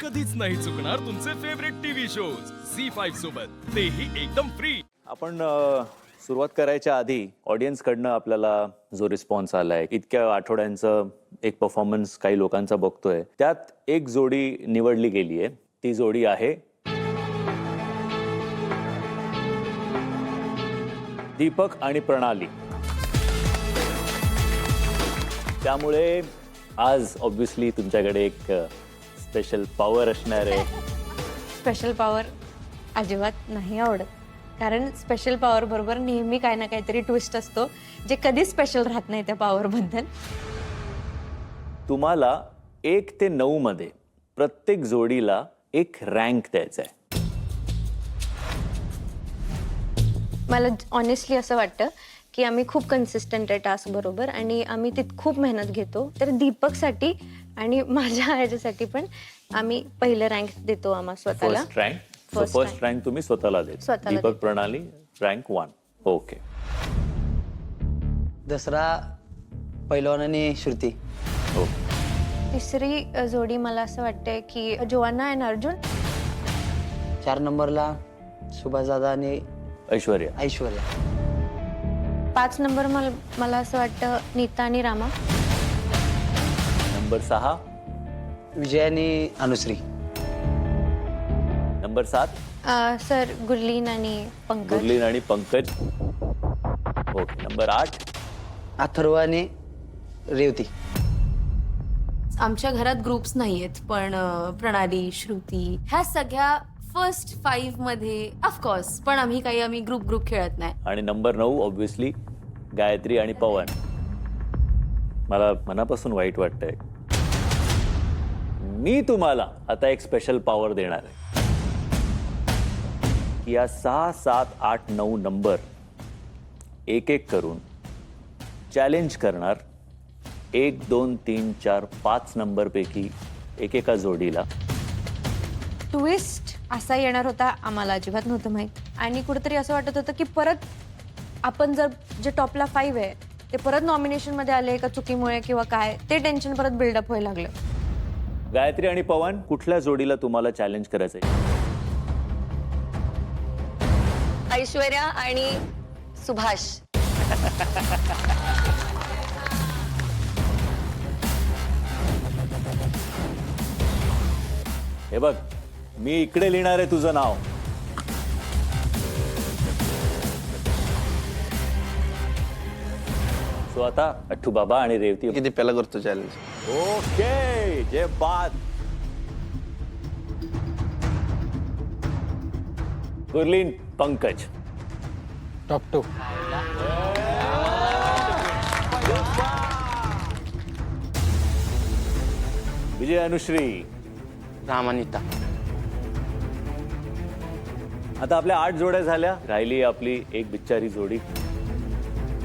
कधीच नाही चुकणार तुमचे फेवरेट टीव्ही शोज झी5 सोबत, तेही एकदम फ्री. आपण सुरुवात करायच्या आधी ऑडियन्स कडनं आपल्याला जो रिस्पॉन्स आलाय, इतक्या आठवड्यांचं एक परफॉर्मन्स काही लोकांचा बघतोय, त्यात एक जोडी निवडली गेली आहे. ती जोडी आहे दीपक आणि प्रणाली. त्यामुळे आज ऑब्व्हियसली तुमच्याकडे एक स्पेशल पॉवर असणार आहे. स्पेशल पॉवर अजिबात नाही आवडत, कारण स्पेशल पॉवर बरोबर नेहमी काही ना काहीतरी ट्विस्ट असतो जे कधी स्पेशल राहत नाही त्या पॉवर बद्दल. तुम्हाला 1 ते 9 मध्ये प्रत्येक जोडीला एक रँक द्यायचा आहे. मला ऑनेस्टली असं वाटतं की आम्ही खूप कन्सिस्टंट आहे टास्क बरोबर आणि आम्ही तित खूप मेहनत घेतो. तर दीपकसाठी आणि माझ्या ह्याच्यासाठी पण आम्ही पहिलं रँक देतो आम्हा स्वतःला. फर्स्ट रँक तुम्ही स्वतःला देता. स्वतःला दीपक देतो. प्रणाली रँक 1. ओके. दसरा पैलवान आणि श्रुती. तिसरी जोडी मला असं वाटतंय की जोआना आणि अर्जुन. 4 नंबरला सुभाष दादा आणि ऐश्वर्या. ऐश्वर्या. 5 नंबर मला असं वाटतं नीता आणि रामा. नंबर 6. विजय आणि अनुश्री. नंबर 7. सर गुरलीन आणि पंकज. गुरलीन आणि पंकज. ओके. नंबर 8. अथर्व आणि रेवती. आमच्या घरात ग्रुप्स नाहीयेत, पण प्रणाली, श्रुती ह्या सगळ्या फर्स्ट 5 मध्ये ऑफकोर्स, पण आम्ही ग्रुप खेळत नाही. आणि नंबर 9 ऑब्व्हियसली गायत्री आणि पवन. मला मनापासून वाईट वाटतंय. मी तुम्हाला आता एक स्पेशल पॉवर देणार आहे की या 6, 7, 8, 9 नंबर एक एक करून चॅलेंज करणार 1, 2, 3, 4, 5 नंबर पैकी एकेका जोडीला. ट्विस्ट असा येणार होता आम्हाला अजिबात नव्हतं माहीत. आणि कुठेतरी असं वाटत होतं की परत आपण जर जे टॉपला 5 आहे ते परत नॉमिनेशनमध्ये आले का चुकीमुळे किंवा काय, ते टेन्शन परत बिल्डअप व्हायला लागलं. गायत्री आणि पवन, कुठल्या जोडीला तुम्हाला चॅलेंज करायचंय? ऐश्वर्या आणि सुभाष. हे बघ, मी इकडे लिहिणार आहे तुझं नाव. सो आता अठ्ठू बाबा आणि रेवती. किती पहिला करतो चॅलेंज. ओके. जे बात. गुरलीन, पंकज. टॉप 2. विजय, अनुश्री. रामानिता. आता आपल्या 8 जोड्या झाल्या. राहिली आपली एक बिच्चारी जोडी.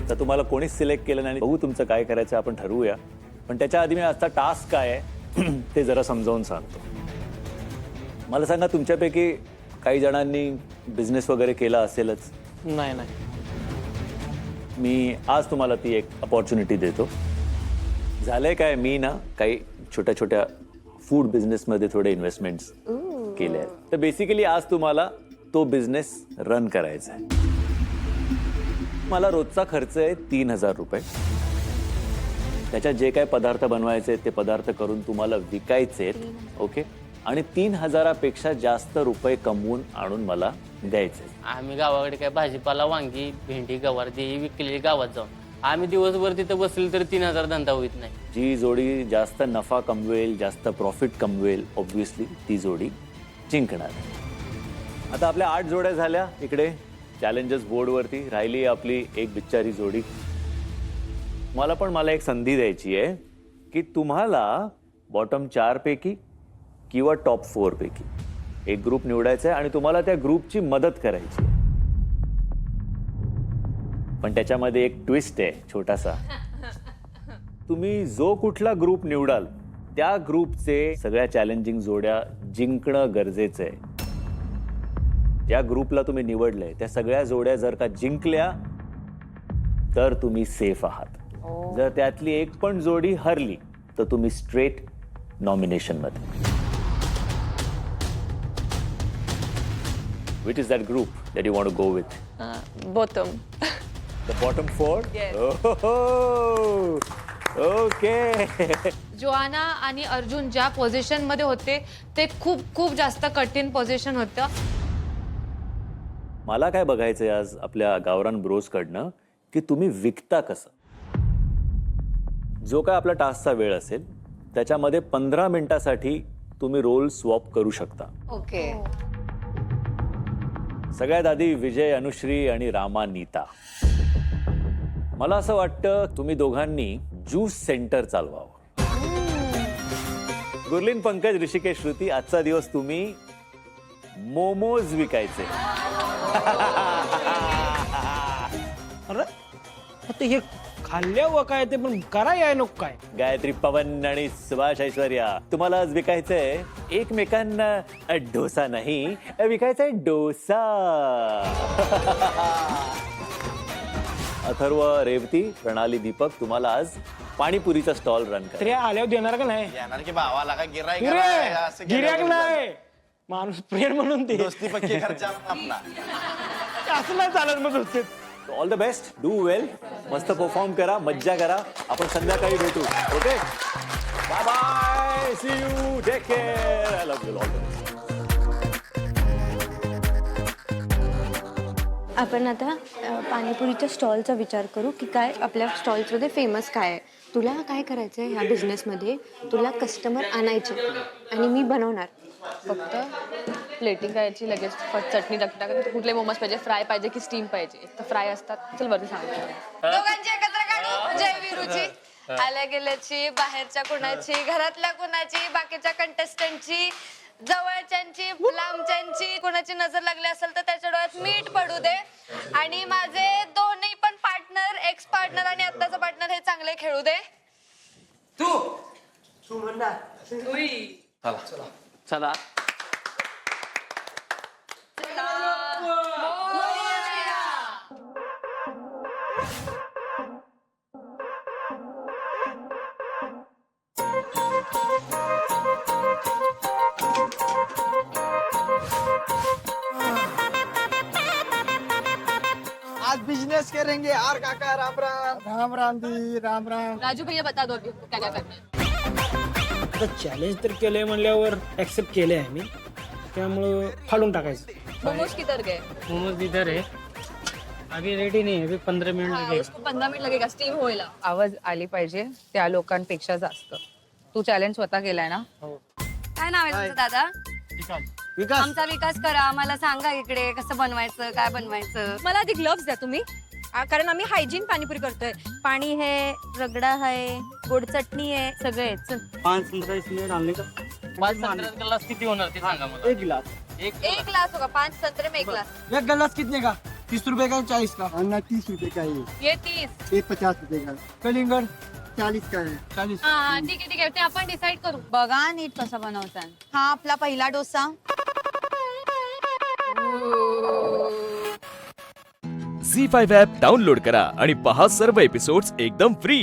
तर तुम्हाला कोणीच सिलेक्ट केलं नाही. बघू तुमचं काय करायचं आपण ठरवूया. पण त्याच्या आधी मी आजचा टास्क काय आहे ते जरा समजावून सांगतो. मला सांगा, तुमच्यापैकी काही जणांनी बिझनेस वगैरे केला असेलच. नाही. मी आज तुम्हाला ती एक अपॉर्च्युनिटी देतो. झालंय काय, मी ना काही छोट्या छोट्या फूड बिझनेसमध्ये थोडे इन्व्हेस्टमेंट्स केले आहेत. तर बेसिकली आज तुम्हाला तो बिझनेस रन करायचा आहे. मला रोजचा खर्च आहे 3,000 रुपये. त्याच्यात जे काही पदार्थ बनवायचे ते पदार्थ करून तुम्हाला विकायचे आहेत. ओके. आणि 3,000पेक्षा जास्त रुपये कमवून आणून मला द्यायचे. आम्ही गावाकडे काय भाजीपाला, वांगी, भेंडी, गवार ही विकलेली गावात जाऊन आम्ही दिवसभर तिथं बसले तर 3,000 धंदा होत नाही. जी जोडी जास्त नफा कमवेल, जास्त प्रॉफिट कमवेल, ऑब्व्हियसली ती जोडी जिंकणार. आता आपल्या 8 जोड्या झाल्या इकडे चॅलेंजर्स बोर्डवरती. राहिली आपली एक बिच्चारी जोडी. मला एक संधी द्यायची आहे की तुम्हाला बॉटम 4 पैकी किंवा टॉप 4 पैकी एक ग्रुप निवडायचा आहे आणि तुम्हाला त्या ग्रुपची मदत करायची. पण त्याच्यामध्ये एक ट्विस्ट आहे छोटासा. तुम्ही जो कुठला ग्रुप निवडाल त्या ग्रुपचे सगळ्या चॅलेंजिंग जोड्या जिंकणं गरजेचं आहे. ज्या ग्रुपला तुम्ही निवडलंय त्या सगळ्या जोड्या जर का जिंकल्या तर तुम्ही सेफ आहात. जर त्यातली एक पण जोडी हरली तर तुम्ही स्ट्रेट नॉमिनेशन मध्ये. Which is that group that you want to go with? Bottom. The bottom four? Yes. Oh, okay. Joanna आणि अर्जुन ज्या पोझिशन मध्ये होते ते खूप खूप जास्त कठीण पोझिशन होतं. मला काय बघायचंय आज आपल्या गावरान ब्रोज कडनं की तुम्ही विकता कसं. जो काय आपला टास्कचा वेळ असेल त्याच्यामध्ये 15 मिनिटासाठी तुम्ही रोल स्वॉप करू शकता. ओके. सगळ्यात आधी विजय, अनुश्री आणि रामा, नीता. मला असं वाटतं तुम्ही दोघांनी ज्यूस सेंटर चालवावं. गुरलीन, पंकज, ऋषिकेश, श्रुती, आजचा दिवस तुम्ही मोमोज विकायचे. अरे आता हे खाल्ल्यावर काय ते पण करा याय नको काय. गायत्री, पवन आणि सुभाष, ऐश्वर्या, तुम्हाला आज विकायचंय एकमेकांना डोसा नाही, विकायचंय डोसा. अथर्व, रेवती, प्रणाली, दीपक, तुम्हाला आज पाणीपुरीचा स्टॉल रन तरी आल्यावर देणार का नाही. येणार की भावाला का गिराय गिऱ्हाईक नाही माणूस फ्रेंड म्हणून ते दोस्ती पक्की खर्चा आपला. असं नाही चालत मग दोस्तीत. All the best, do well, मस्त परफॉर्म करा, मज्जा करा. आपण संध्याकाळी भेटू. Okay, bye bye, see you, take care, I love you all. आपण आता पाणीपुरीच्या स्टॉलचा विचार करू की काय आपल्या स्टॉल्समध्ये फेमस काय आहे. तुला काय करायचं आहे ह्या बिझनेसमध्ये, तुला कस्टमर आणायचे आणि मी बनवणार. फक्त प्लेटिंग करायची, लगेच चटणी टाकायची. कुठले मोमोज पाहिजे, फ्राय पाहिजे की स्टीम पाहिजे. तर फ्राय असतात. चल वरती सांग. दोघांची एकत्र काढू. जय विरूची, आल्या गेल्याची, बाहेरच्या कुणाची, घरातल्या कुणाची, बाकीच्या कंटेस्टंटची, जवळच्यांची, लांबच्यांची. कुणाची नजर लागली असेल तर त्याच्या डोळ्यात मीठ पडू दे. आणि माझे दोन्ही पण पार्टनर, एक्स पार्टनर आणि आत्ताचा पार्टनर हे चांगले खेळू दे. चला आज बिजनेस करेंगे. आर काका, राम राम. राम राम दी, राम राम. राजू भैया बता दो अभी क्या क्या करना है. आता चॅलेंज तर केलंय म्हणल्यावर ऍक्सेप्ट केलंय आम्ही, त्यामुळं फाडून टाकायचं. मोमोज किधर गए. मोमोज इधर है, अभी रेडी नहीं है, अभी 15 मिनट हाँ, उसको 15 मिनिट लगेगा स्टीम होईला. आवाज आली पाहिजे त्या लोकांपेक्षा जास्त. तू चॅलेंज स्वतः केलाय ना. काय नाव आहे तुमचं दादा. विकास. आमचा विकास करा. आम्हाला सांगा इकडे कसं बनवायचं, काय बनवायचं. मला आधी ग्लोव्स द्या तुम्ही, कारण आम्ही हायजीन पाणीपुरी करतोय. पाणी है, रगडा है, गोड चटणी है, सगळे आहे. चल. 5-15 मिनट आणले का. 5-15 ग्लास किती होणार ते सांगा मला. एक गिलास. एक ग्लास होगा, 5 संतरे में एक ग्लास. एक गिलास कितने का. 30 रुपए का, 40 का. अन्ना 30 रुपए का ही. ये 30. ये 50 रुपए का. कलिंगड 40 का है. 40. हा ठीक आहे ते आपण डिसाइड करू. बघा नीट कसं बनवताय. हा आपला पहिला डोसा. झी 5 ॲप डाउनलोड करा आणि पहा सर्व एपिसोड्स एकदम फ्री.